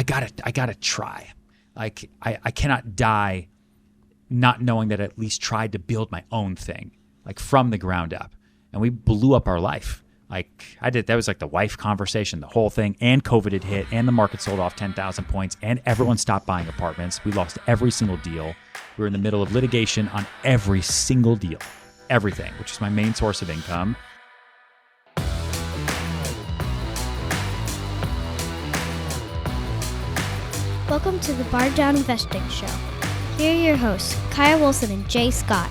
gotta try. Like I cannot die not knowing that I at least tried to build my own thing, like from the ground up. And we blew up our life. Like that was like the wife conversation, the whole thing, and COVID had hit, and the market sold off 10,000 points, and everyone stopped buying apartments. We lost every single deal. We were in the middle of litigation on every single deal, everything, which is my main source of income. Welcome to the Bar Down Investing Show. Here are your hosts, Kyle Wilson and Jay Scott.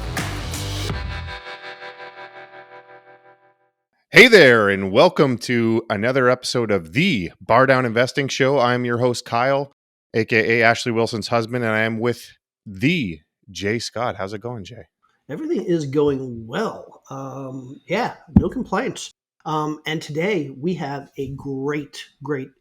Hey there, and welcome to another episode of the Bar Down Investing Show. I'm your host, Kyle, aka Ashley Wilson's husband, and I am with the Jay Scott. How's it going, Jay? Everything is going well. No complaints. And today we have a great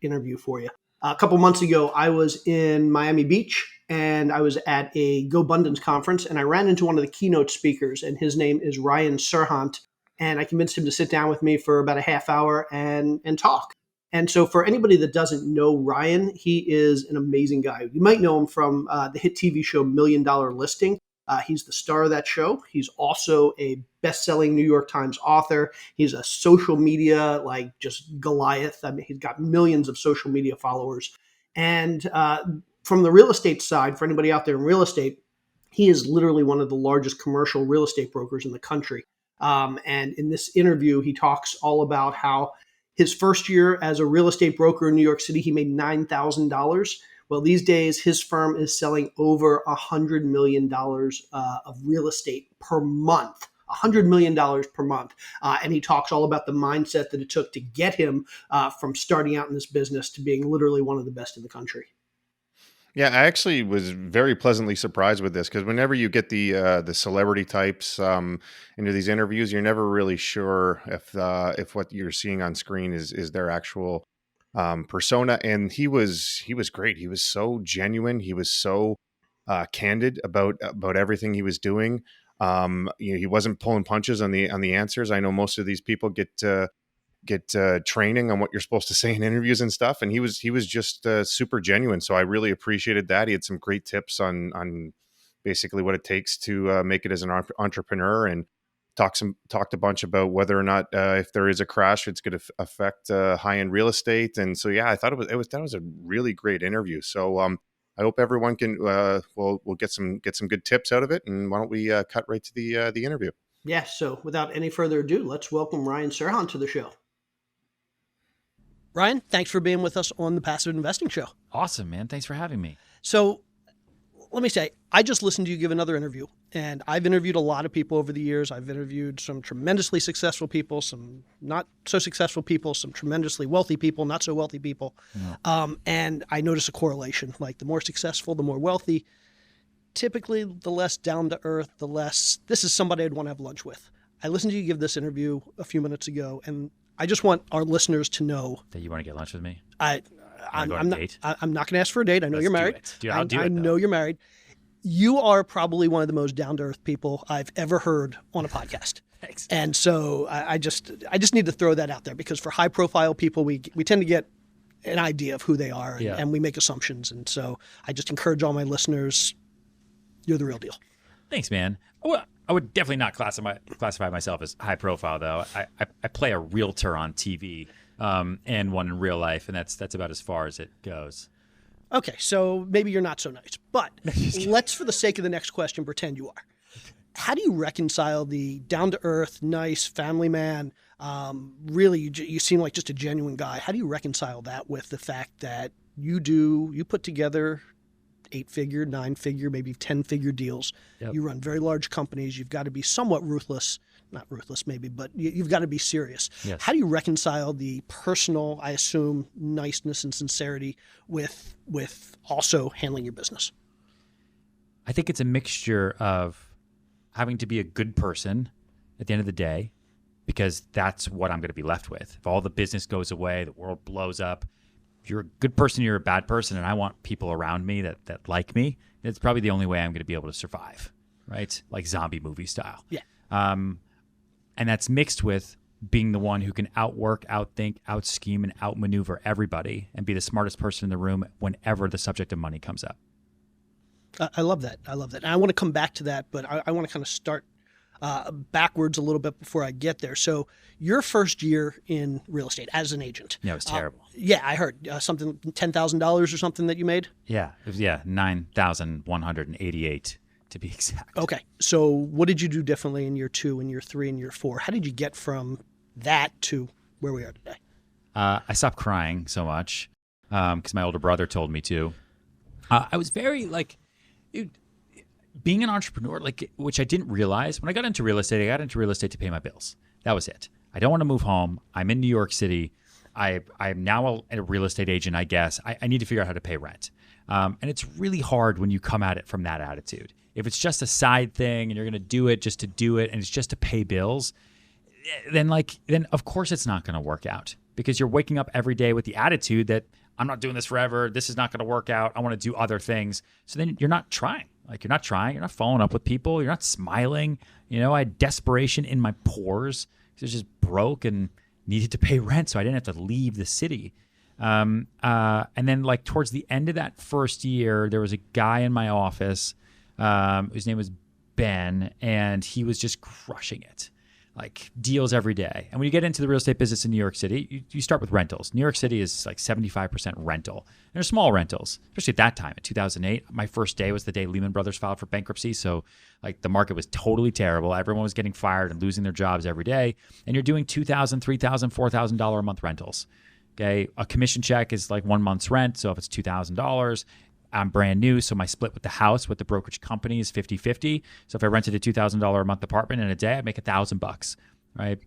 interview for you. A couple months ago, I was in Miami Beach and I was at a GoBundance conference, and I ran into one of the keynote speakers, and his name is Ryan Serhant. And I convinced him to sit down with me for about a half hour and talk. And so for anybody that doesn't know Ryan, he is an amazing guy. You might know him from the hit TV show $1 Million Listing. He's the star of that show. He's also a best-selling New York Times author. He's a social media, like just Goliath. I mean, he's got millions of social media followers. And from the real estate side, for anybody out there in real estate, he is literally one of the largest commercial real estate brokers in the country. And in this interview, he talks all about how his first year as a real estate broker in New York City, he made $9,000. Well, these days, his firm is selling over $100 million of real estate per month. $100 million per month. And he talks all about the mindset that it took to get him from starting out in this business to being literally one of the best in the country. Yeah, I actually was very pleasantly surprised with this because whenever you get the celebrity types into these interviews, you're never really sure if what you're seeing on screen is their actual persona. And he was great. He was so genuine. He was so candid about everything he was doing. He wasn't pulling punches on the answers. I know most of these people get training on what you're supposed to say in interviews and stuff, and he was just super genuine. So I really appreciated that. He had some great tips on basically what it takes to make it as an entrepreneur, and talked a bunch about whether or not if there is a crash, it's going to affect high-end real estate. And so yeah, I thought that was a really great interview. So I hope everyone can we'll get some good tips out of it. And why don't we cut right to the interview? Yeah. So without any further ado, let's welcome Ryan Serhant to the show. Ryan, thanks for being with us on the Passive Investing Show. Awesome, man. Thanks for having me. So let me say, I just listened to you give another interview, and I've interviewed a lot of people over the years. I've interviewed some tremendously successful people, some not so successful people, some tremendously wealthy people, not so wealthy people. Yeah. And I notice a correlation, like the more successful, the more wealthy, typically the less down to earth, the less, this is somebody I'd want to have lunch with. I listened to you give this interview a few minutes ago, and I just want our listeners to know that you want to get lunch with me. I'm not going to ask for a date. I know you're married. Dude, I'll do it. I know you're married. You are probably one of the most down to earth people I've ever heard on a podcast. Thanks. And so I just need to throw that out there, because for high profile people, we tend to get an idea of who they are, and we make assumptions. And so I just encourage all my listeners, you're the real deal. Thanks, man. Well, I would definitely not classify myself as high profile, though. I play a realtor on TV and one in real life, and that's about as far as it goes. Okay, so maybe you're not so nice. But let's, for the sake of the next question, pretend you are. How do you reconcile the down-to-earth, nice family man, really, you seem like just a genuine guy. How do you reconcile that with the fact that you put together 8-figure, 9-figure, maybe 10-figure deals. Yep. You run very large companies. You've got to be somewhat ruthless, not ruthless maybe, but you've got to be serious. Yes. How do you reconcile the personal, I assume, niceness and sincerity with also handling your business? I think it's a mixture of having to be a good person at the end of the day, because that's what I'm going to be left with. If all the business goes away, the world blows up, if you're a good person, you're a bad person, and I want people around me that like me, it's probably the only way I'm going to be able to survive, right? Like zombie movie style. Yeah. And that's mixed with being the one who can outwork, outthink, outscheme, and outmaneuver everybody and be the smartest person in the room whenever the subject of money comes up. I love that. I love that. And I want to come back to that, but I want to kind of start backwards a little bit before I get there. So your first year in real estate as an agent. Yeah, it was terrible. Yeah, I heard something, $10,000 or something that you made? Yeah, it was, 9,188 to be exact. Okay. So what did you do differently in year 2 and year 3 and year 4? How did you get from that to where we are today? I stopped crying so much because my older brother told me to. I was very being an entrepreneur, which I didn't realize. When I got into real estate, I got into real estate to pay my bills. That was it. I don't want to move home. I'm in New York City. I'm now a real estate agent, I guess. I need to figure out how to pay rent. And it's really hard when you come at it from that attitude. If it's just a side thing and you're going to do it just to do it and it's just to pay bills, then of course it's not going to work out because you're waking up every day with the attitude that I'm not doing this forever. This is not going to work out. I want to do other things. So then you're not trying. You're not trying. You're not following up with people. You're not smiling. I had desperation in my pores because I was just broke and needed to pay rent, so I didn't have to leave the city. And then towards the end of that first year, there was a guy in my office whose name was Ben, and he was just crushing it. Deals every day. And when you get into the real estate business in New York City, you start with rentals. New York City is 75% rental. And they're small rentals, especially at that time. In 2008, my first day was the day Lehman Brothers filed for bankruptcy. So the market was totally terrible. Everyone was getting fired and losing their jobs every day. And you're doing $2,000, $3,000, $4,000 a month rentals. Okay. A commission check is 1 month's rent. So if it's $2,000, I'm brand new, so my split with the house with the brokerage company is 50-50. So if I rented a $2,000 a month apartment in a day, I'd make $1,000, right?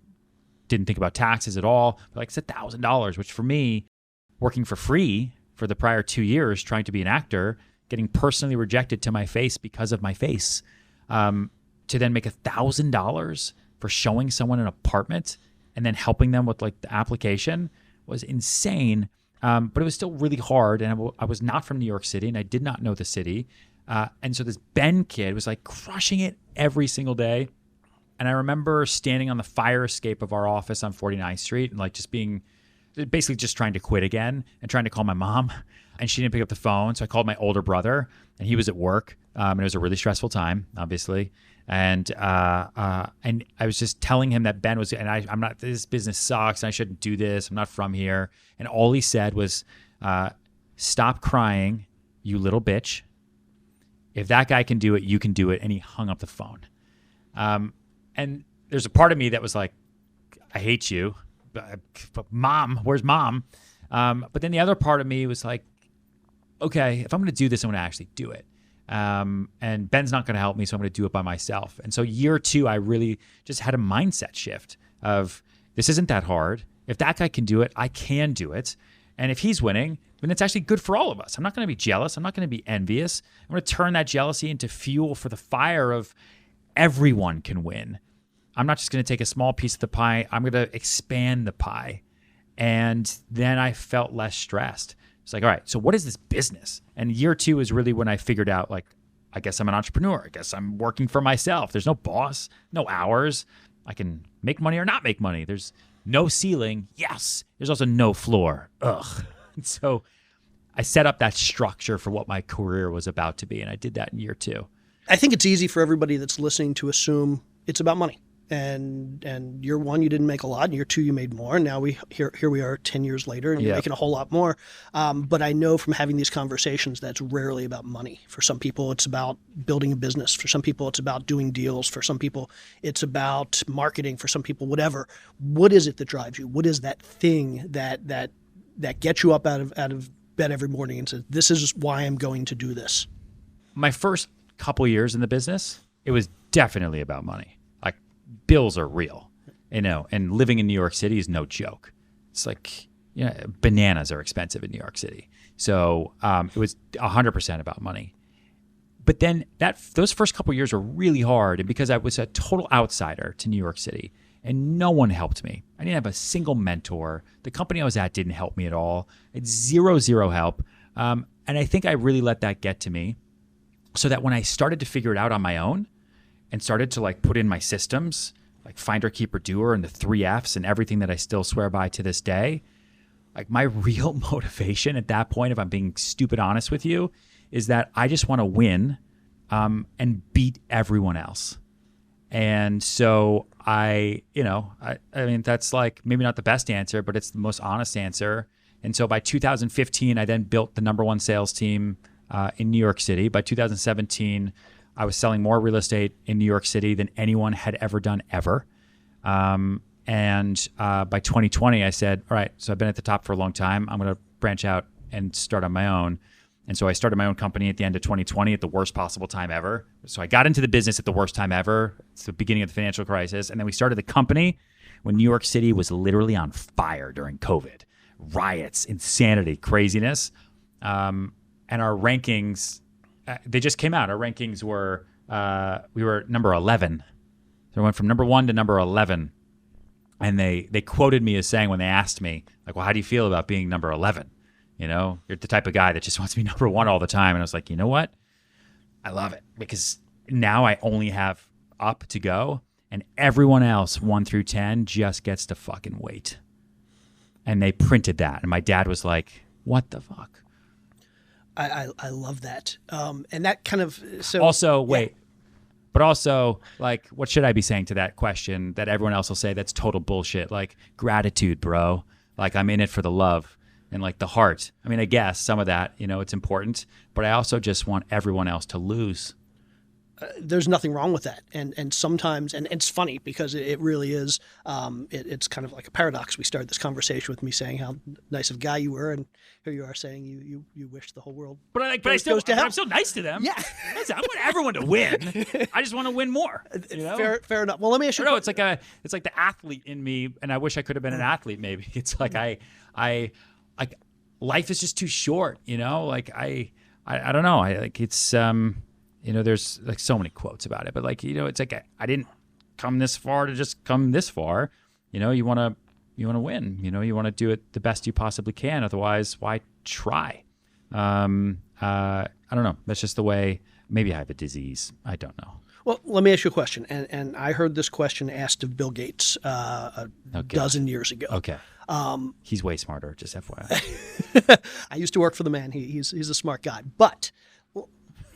Didn't think about taxes at all. But it's $1,000, which for me, working for free for the prior 2 years, trying to be an actor, getting personally rejected to my face because of my face, to then make $1,000 for showing someone an apartment and then helping them with the application was insane. But it was still really hard, and I was not from New York City, and I did not know the city. And so this Ben kid was crushing it every single day. And I remember standing on the fire escape of our office on 49th Street and basically just trying to quit again and trying to call my mom. And she didn't pick up the phone, so I called my older brother, and he was at work. And it was a really stressful time, obviously. And I was just telling him that Ben was, and I'm not, this business sucks, and I shouldn't do this. I'm not from here. And all he said was, stop crying, you little bitch. If that guy can do it, you can do it. And he hung up the phone. And there's a part of me that was like, I hate you, but mom, where's mom? But then the other part of me was like, okay, if I'm going to do this, I'm going to actually do it. And Ben's not going to help me, so I'm going to do it by myself. And so year 2, I really just had a mindset shift of this isn't that hard. If that guy can do it, I can do it. And if he's winning, then it's actually good for all of us. I'm not going to be jealous. I'm not going to be envious. I'm going to turn that jealousy into fuel for the fire of everyone can win. I'm not just going to take a small piece of the pie. I'm going to expand the pie. And then I felt less stressed. It's all right, so what is this business? And year 2 is really when I figured out, I guess I'm an entrepreneur. I guess I'm working for myself. There's no boss, no hours. I can make money or not make money. There's no ceiling. Yes. There's also no floor. Ugh. And so I set up that structure for what my career was about to be, and I did that in year 2. I think it's easy for everybody that's listening to assume it's about money. And year 1, you didn't make a lot. And year 2, you made more. And now here we are 10 years later, and you're making a whole lot more. But I know from having these conversations that's rarely about money. For some people, it's about building a business. For some people, it's about doing deals. For some people, it's about marketing. For some people, whatever. What is it that drives you? What is that thing that gets you up out of bed every morning and says, this is why I'm going to do this? My first couple years in the business, it was definitely about money. Bills are real, and living in New York City is no joke. It's bananas are expensive in New York City. So it was 100% about money. But then those first couple of years were really hard, and because I was a total outsider to New York City, and no one helped me. I didn't have a single mentor. The company I was at didn't help me at all. I had zero help. And I think I really let that get to me, so that when I started to figure it out on my own, and started to put in my systems, like finder, keeper, doer, and the 3 Fs and everything that I still swear by to this day. Like my real motivation at that point, if I'm being stupid honest with you, is that I just want to win and beat everyone else. And so I mean, that's like maybe not the best answer, but it's the most honest answer. And so by 2015, I then built the number 1 sales team in New York City. By 2017, I was selling more real estate in New York City than anyone had ever done ever. And by 2020, I said, all right, so I've been at the top for a long time. I'm going to branch out and start on my own. And so I started my own company at the end of 2020 at the worst possible time ever. So I got into the business at the worst time ever. It's the beginning of the financial crisis. And then we started the company when New York City was literally on fire during COVID. Riots, insanity, craziness. And our rankings, they just came out. Our rankings were, we were number 11. So we went from number 1 to number 11. And they quoted me as saying when they asked me, like, well, how do you feel about being number 11? You know, you're the type of guy that just wants to be number 1 all the time. And I was like, you know what? I love it because now I only have up to go and everyone else 1 through 10 just gets to fucking wait. And they printed that. And my dad was like, what the fuck? I love that. And that kind of, so also, wait, but also like, what should I be saying to that question that everyone else will say that's total bullshit? Like gratitude, bro. Like I'm in it for the love. And like the heart. I mean, I guess some of that, you know, it's important, but I also just want everyone else to lose. There's nothing wrong with that. And sometimes, and it's funny because it really is, it's kind of like a paradox. We started this conversation with me saying how nice of a guy you were, and here you are saying you wish the whole world I'm still nice to them. Yeah. Listen, I want everyone to win. I just want to win more. You know? Fair enough. Well, let me ask you. No, it's like the athlete in me, and I wish I could have been an athlete. Maybe it's like like life is just too short, you know, like I don't know. I like it's, you know, there's like so many quotes about it, but like, you know, it's like, I didn't come this far to just come this far. You know, you want to win, you know, you want to do it the best you possibly can. Otherwise, why try? I don't know. That's just the way. Maybe I have a disease. I don't know. Well, let me ask you a question. And I heard this question asked of Bill Gates a dozen years ago. Okay. He's way smarter, just FYI. I used to work for the man. He's a smart guy. But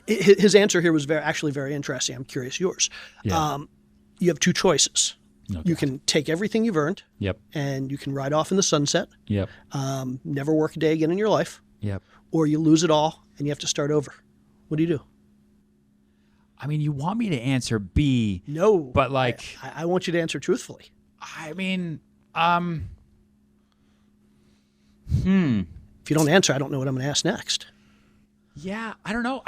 his answer here was actually very interesting. I'm curious yours. Yeah. You have 2 choices. Okay. You can take everything you've earned. Yep. And you can ride off in the sunset. Yep. Never work a day again in your life. Yep. Or you lose it all and you have to start over. What do you do? I mean, you want me to answer B. No. But like... I want you to answer truthfully. I mean... If you don't answer, I don't know what I'm going to ask next. Yeah, I don't know.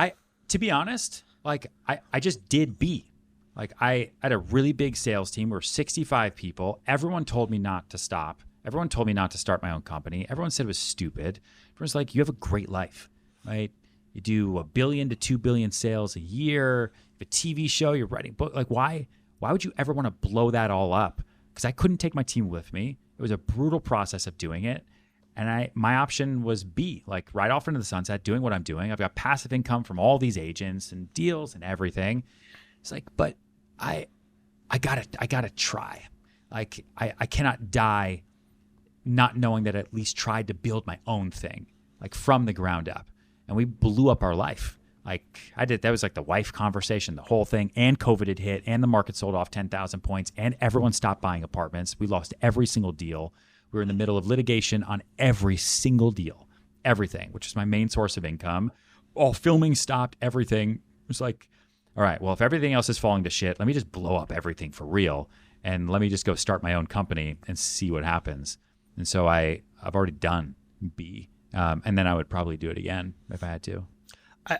To be honest, like I just did B. Like I had a really big sales team. We were 65 people. Everyone told me not to stop. Everyone told me not to start my own company. Everyone said it was stupid. Everyone's like, you have a great life, right? You do $1 billion to $2 billion sales a year. You have a TV show. You're writing book. Like why would you ever want to blow that all up? Because I couldn't take my team with me. It was a brutal process of doing it. And my option was B, like right off into the sunset, doing what I'm doing. I've got passive income from all these agents and deals and everything. It's like, but I gotta try. Like I cannot die not knowing that I at least tried to build my own thing, like from the ground up. And we blew up our life. Like that was like the wife conversation, the whole thing, and COVID had hit, and the market sold off 10,000 points, and everyone stopped buying apartments. We lost every single deal. We were in the middle of litigation on every single deal, everything, which is my main source of income. All filming stopped, everything. It was like, all right, well, if everything else is falling to shit, let me just blow up everything for real. And let me just go start my own company and see what happens. And so I've already done B. And then I would probably do it again if I had to.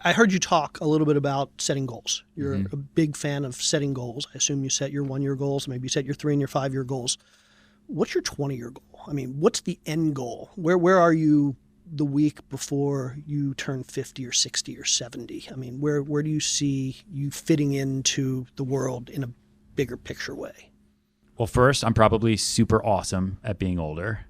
I heard you talk a little bit about setting goals. You're a big fan of setting goals. I assume you set your 1-year goals. Maybe you set your 3 and your 5-year goals. What's your 20-year goal? I mean, what's the end goal? Where are you the week before you turn 50 or 60 or 70? I mean, where do you see you fitting into the world in a bigger picture way? Well, first, I'm probably super awesome at being older.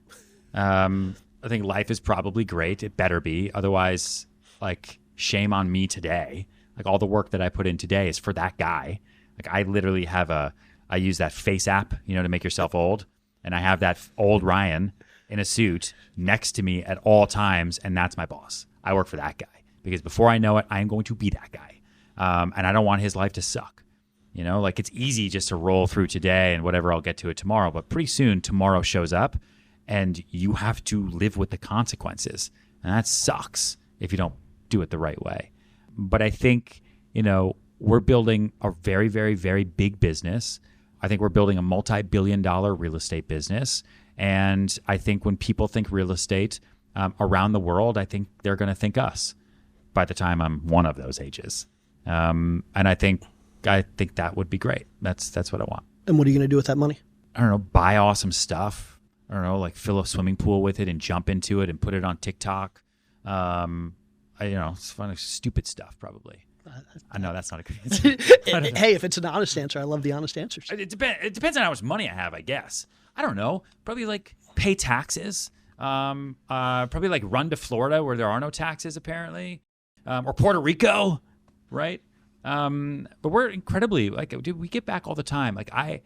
I think life is probably great. It better be. Otherwise, like, shame on me today. Like, all the work that I put in today is for that guy. Like, I literally have a I use that face app, to make yourself old. And I have that old Ryan in a suit next to me at all times, and that's my boss. I work for that guy because before I know it, I am going to be that guy. And I don't want his life to suck. It's easy just to roll through today and whatever, I'll get to it tomorrow. But pretty soon tomorrow shows up and you have to live with the consequences. And that sucks if you don't do it the right way. But I think, we're building a very, very, very big business. I think we're building a multi-billion-dollar real estate business. And I think when people think real estate around the world, I think they're going to think us by the time I'm one of those ages. And I think that would be great. That's what I want. And what are you going to do with that money? I don't know, buy awesome stuff. I don't know, like fill a swimming pool with it and jump into it and put it on TikTok. It's funny, stupid stuff probably. I know that's not a good answer. Hey, if it's an honest answer, I love the honest answers. It depends on how much money I have, I guess. I don't know. Probably like pay taxes. Probably like run to Florida where there are no taxes apparently, or Puerto Rico, right? But we're incredibly dude, we get back all the time. Like I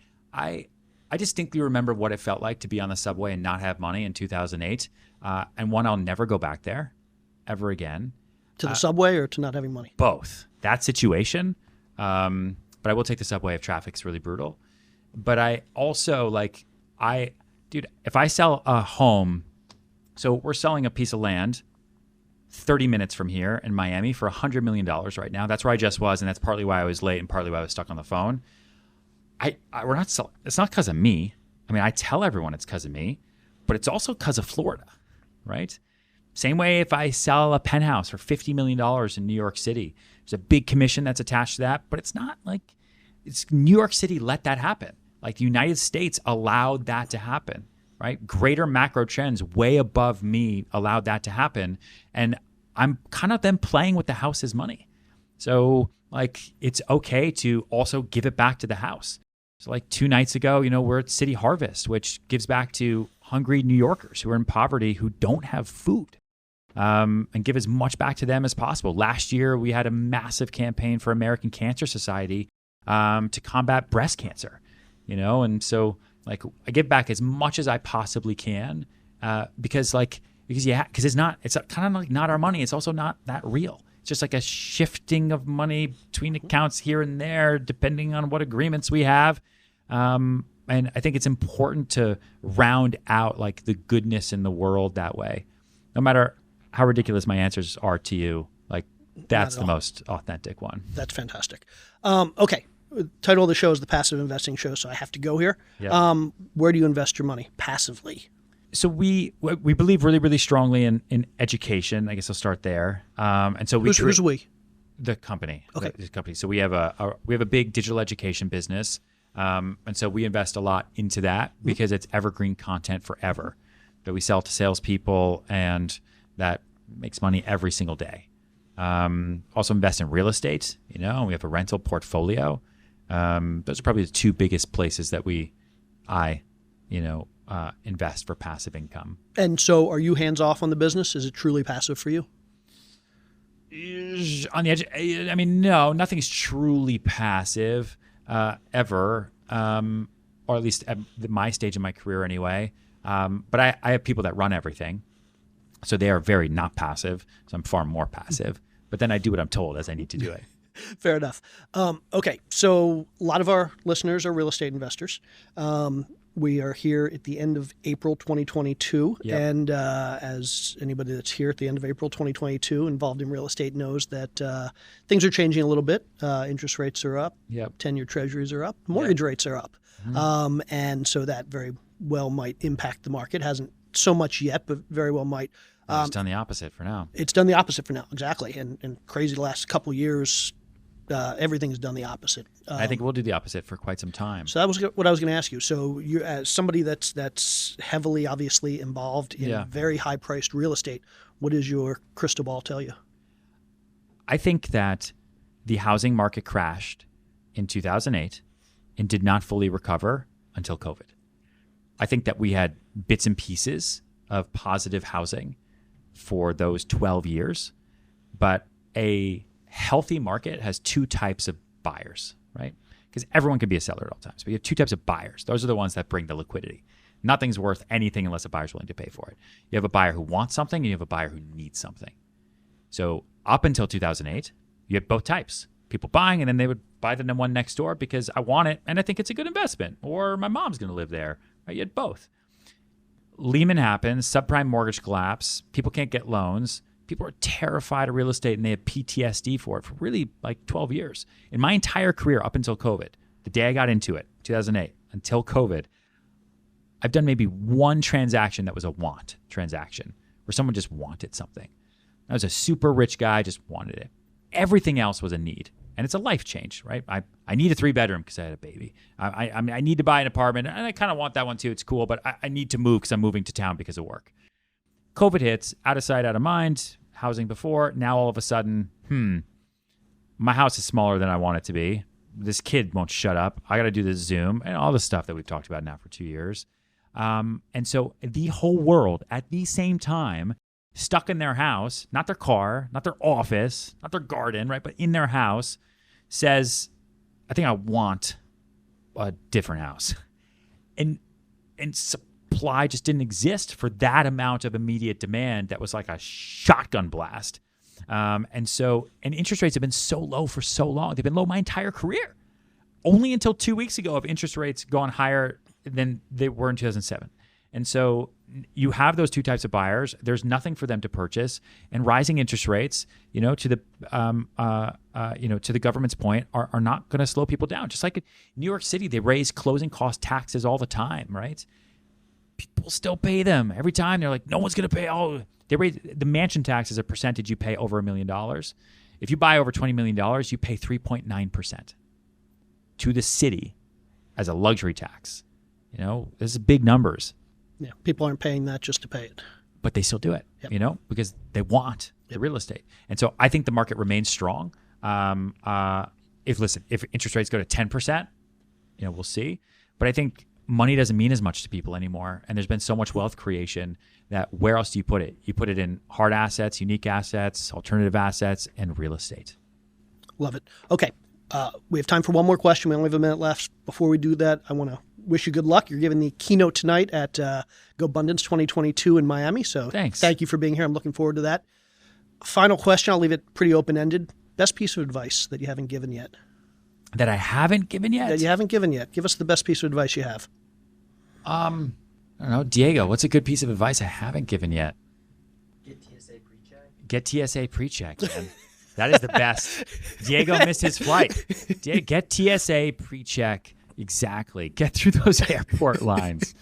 distinctly remember what it felt like to be on the subway and not have money in 2008. And I'll never go back there ever again. To the subway or to not having money? Both. That situation. But I will take the subway if traffic's really brutal. But I also if I sell a home, so we're selling a piece of land 30 minutes from here in Miami for $100 million right now. That's where I just was, and that's partly why I was late and partly why I was stuck on the phone. We're not selling. It's not because of me. I mean, I tell everyone it's because of me, but it's also because of Florida, right? Same way if I sell a penthouse for $50 million in New York City, there's a big commission that's attached to that, but it's not like it's New York City let that happen. Like the United States allowed that to happen, right? Greater macro trends way above me allowed that to happen. And I'm kind of then playing with the house's money. So it's okay to also give it back to the house. So 2 nights ago, we're at City Harvest, which gives back to hungry New Yorkers who are in poverty, who don't have food, and give as much back to them as possible. Last year, we had a massive campaign for American Cancer Society to combat breast cancer, and so I give back as much as I possibly can because it's kind of not our money. It's also not that real. It's just like a shifting of money between accounts here and there, depending on what agreements we have. And I think it's important to round out the goodness in the world that way. No matter how ridiculous my answers are to you, that's the most authentic one. That's fantastic. Okay. Title of the show is The Passive Investing Show, so I have to go here. Yep. Where do you invest your money passively? So we believe really, really strongly in education. I guess I'll start there. And so who's we? The company. Okay. The company. So we have a big digital education business, and so we invest a lot into that because it's evergreen content forever that we sell to salespeople, and that makes money every single day. Also invest in real estate. And we have a rental portfolio. Those are probably the 2 biggest places that I invest for passive income. And so are you hands off on the business? Is it truly passive for you? On the edge, I mean, no, nothing's truly passive ever, or at least at my stage in my career anyway. But I have people that run everything. So they are very not passive. So I'm far more passive. But then I do what I'm told as I need to do it. Fair enough. Okay, so a lot of our listeners are real estate investors. We are here at the end of April 2022. Yep. And as anybody that's here at the end of April 2022 involved in real estate knows that things are changing a little bit. Interest rates are up. Yep. 10-year treasuries are up. Mortgage rates are up. Mm-hmm. And so that very well might impact the market. Hasn't so much yet, but very well might. It's done the opposite for now. It's done the opposite for now, exactly. And crazy the last couple of years, everything's done the opposite. I think we'll do the opposite for quite some time. So that was what I was going to ask you. So you, as somebody that's heavily, obviously involved in very high-priced real estate, what does your crystal ball tell you? I think that the housing market crashed in 2008 and did not fully recover until COVID. I think that we had bits and pieces of positive housing for those 12 years, but a healthy market has 2 types of buyers, right? because everyone can be a seller at all times. But you have two types of buyers. Those are the ones that bring the liquidity. Nothing's worth anything unless a buyer's willing to pay for it. You have a buyer who wants something, and you have a buyer who needs something. So up until 2008, you had both types. People buying, and then they would buy the one next door because I want it, and I think it's a good investment, or my mom's going to live there. Right? You had both. Lehman happens, subprime mortgage collapse, people can't get loans. People are terrified of real estate, and they have PTSD for it for really like 12 years. In my entire career up until COVID, the day I got into it, 2008, until COVID, I've done maybe one transaction that was a want transaction where someone just wanted something. I was a super rich guy, just wanted it. Everything else was a need. And it's a life change, right? I need a 3-bedroom because I had a baby. I mean, I need to buy an apartment, and I kind of want that one too. It's cool, but I need to move because I'm moving to town because of work. COVID hits, out of sight, out of mind, housing before. Now all of a sudden, my house is smaller than I want it to be. This kid won't shut up. I got to do this Zoom and all the stuff that we've talked about now for 2 years. And so the whole world at the same time, stuck in their house, not their car, not their office, not their garden, right? But in their house, says, I think I want a different house. And supply just didn't exist for that amount of immediate demand that was like a shotgun blast. And interest rates have been so low for so long. They've been low my entire career. Only until 2 weeks ago have interest rates gone higher than they were in 2007. And so you have those two types of buyers. There's nothing for them to purchase, and rising interest rates, to the government's point, are not going to slow people down. Just like in New York City, they raise closing cost taxes all the time, right? People still pay them every time. They're like, no one's going to pay. Oh, they raise the mansion tax as a percentage. You pay over $1 million. If you buy over $20 million, you pay 3.9% to the city as a luxury tax. This is big numbers. Yeah, people aren't paying that just to pay it. But they still do it, because they want the real estate. And so I think the market remains strong. If interest rates go to 10%, we'll see. But I think money doesn't mean as much to people anymore. And there's been so much wealth creation that where else do you put it? You put it in hard assets, unique assets, alternative assets, and real estate. Love it. Okay. We have time for one more question. We only have a minute left. Before we do that, I want to wish you good luck. You're giving the keynote tonight at GoBundance 2022 in Miami. So thanks. Thank you for being here. I'm looking forward to that. Final question. I'll leave it pretty open-ended. Best piece of advice that you haven't given yet? That I haven't given yet? That you haven't given yet. Give us the best piece of advice you have. I don't know. Diego, what's a good piece of advice I haven't given yet? Get TSA pre-check. Get TSA pre-check, man. That is the best. Diego missed his flight. Get TSA pre-check. Exactly. Get through those airport lines.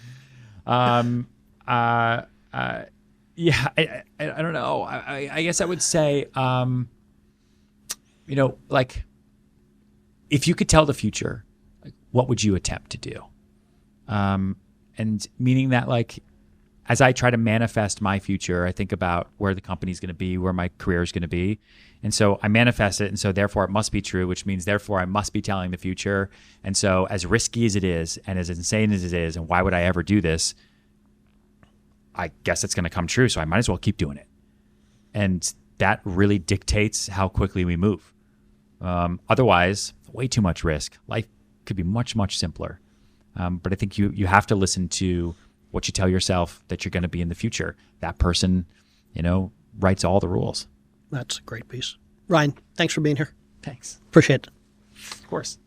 Yeah, I don't know. I guess I would say, if you could tell the future, what would you attempt to do? And meaning that, as I try to manifest my future, I think about where the company's going to be, where my career is going to be. And so I manifest it. And so therefore it must be true, which means therefore I must be telling the future. And so as risky as it is and as insane as it is, and why would I ever do this? I guess it's going to come true. So I might as well keep doing it. And that really dictates how quickly we move. Otherwise, way too much risk. Life could be much, much simpler. But I think you have to listen to what you tell yourself that you're going to be in the future. That person, writes all the rules. That's a great piece. Ryan, thanks for being here. Thanks. Appreciate it. Of course.